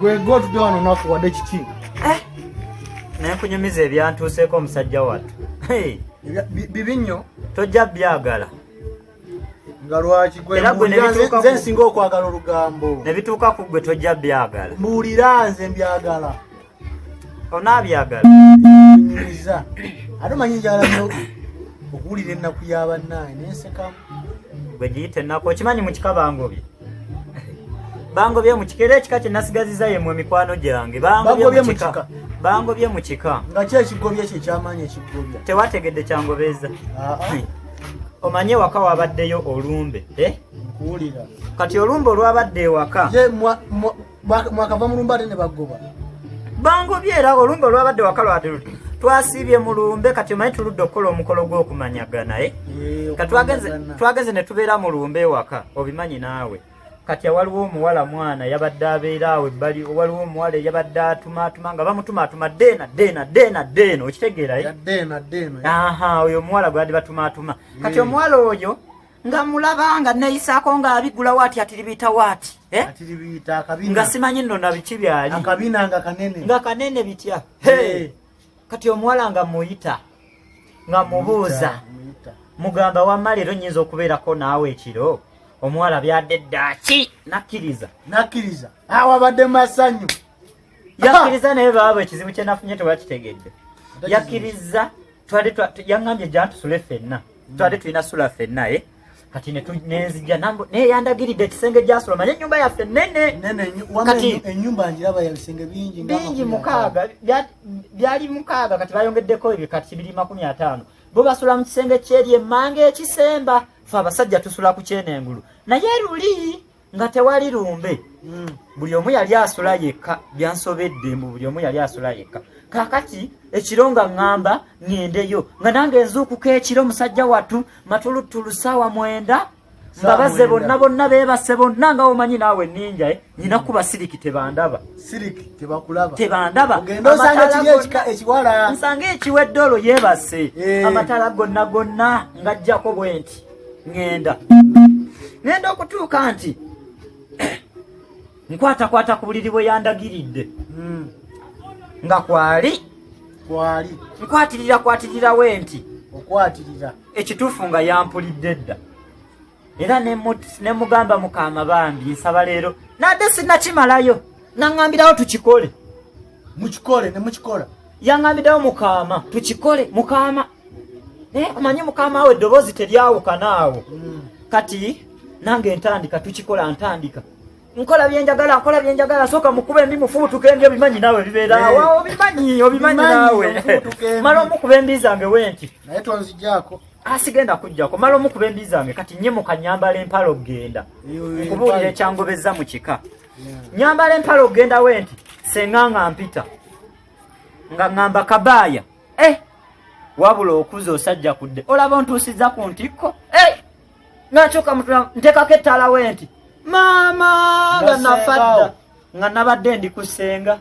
Gwe go tudde wano nafu wadde kiki? Naye kunyumiza ebyantuuseeko omusajja wattu. Bibi nnyo. Tojja byagala. Nga lwaki gwe nze nsinga okwagala olugambo. Ne bituuka ku gwe tojja byagala. Mbuulira nze mbyagala. Onaabyagala. Nyumiza. Ate omanyi njagala nnyo okuwulira ennaku y'abannaye nensekamu. Gwe giyite ennaku okimanyi mu kika Bangobye. Bangobye mu kika era ekika kye nasigaziza yemmwe mikwano gyange. Bangobye mu kika. Bangobye mu kika. Nga ki ekigobye kye kyamaanyi ekigobya? Tewategedde kyangobeeza. Omanye waka wabaddeyo olumbe. Nkuwulira. Kati olumbe olwabadde ewaka. Ye mwakava mu lumbe ate ne bagoba. Bangobye era olumbe olwabadde ewaka lwate twasiibye mu lumbe kati omanyi tuludde okukola omukolo gw'okumanyagana. Kati twagenze ne tubeera mu lumbe ewaka obimanyi naawe. Kati waliwo omuwala mwana yabadde abeera awo ebbali, waliwo omuwala yabadde atumaatuma nga bamutumaatuma deena okitegeera deena. Oyo omuwala gwadi batumaatuma. Kati omuwala oyo nga mulaba nga neeyisaako ng'abigula waati atiribiita waati. Atiribiita akabina. Nga simanyi nno na biki byali. Akabina nga kanene. Nga kanene bitya. Kati omuwala nga muyita nga mubuuza mugamba wamma leero nnyinza okubeerako naawe ekiro. Omuwala byadde ddaaki nakkiriza wabadde masanyu yakkiriza naye baabo ekizibu kye nafunye tebakitegedde. Yakkiriza yaŋŋambye jja ntusule ffenna twali tulina sula ffenna kati nenzija naye yandagiridde ekisenge gyasula manye ennyumba yaffe nnene kati ennyumba njiraba ya bisenge bingi 6 byali 6 kati bayongeddeko ebyo kati biri 50 bo basula mu kisenge kyeri emmanga ekisemba fe abasajja tusula ku kyenengulu naye luli nga tewali lumbe. Buli omu yali asula yekka byansobedde mbu buli omu yali asula yekka. Kakati ekiro nga ŋŋamba ŋŋendeyo nga nange nzuukuka ekiro musajja wattu matulutulu ssaawa 9 nga bazze bonna beebase bonna nga omanyi naawe ninja nyina kuba siriki tebandaba. Siriki tebakulaba. Tebandaba. Ogenda osanga kiri ekiwala. Nsanga ekiwedde olwo yeebase. Amatala gonna ng'ajjako bwenti. Ngenda okutuuka nti nkwata ku buliri bwe yandagiridde. Nga kwali nkwatirira wenti okwatirira ekituufu nga yampulidde dda era ne mugamba Mukama bambi nsaba leero nadde sinnakimalayo naŋŋambirawo tukikole mukikole ne mukikola yaŋŋambirawo Mukama tukikole Mukama omanyi Mukama awo eddoboozi teryawukanaawo. Kati nange ntandika tukikola ntandika nkola byenjagala sooka mukube embi mufuutuke embi obimanyi naawe bibeera obimanyi naawe mala omukuba embi zange wenti naye tonzijjaako asigenda kujjako mala omukuba embi zange kati nyimuka nyambala empala okgenda nkubuulira ekyangobezza mu kika nyambala empala okgenda wenti seŋŋanga mpita nga ŋŋamba kabaaya wabula okuza osajja kudde olaba ontuusizza ku ntikko nga nkyuka mutula ntekako ettaala wenti maama nga nafadda nga nabadde ndi kusenga.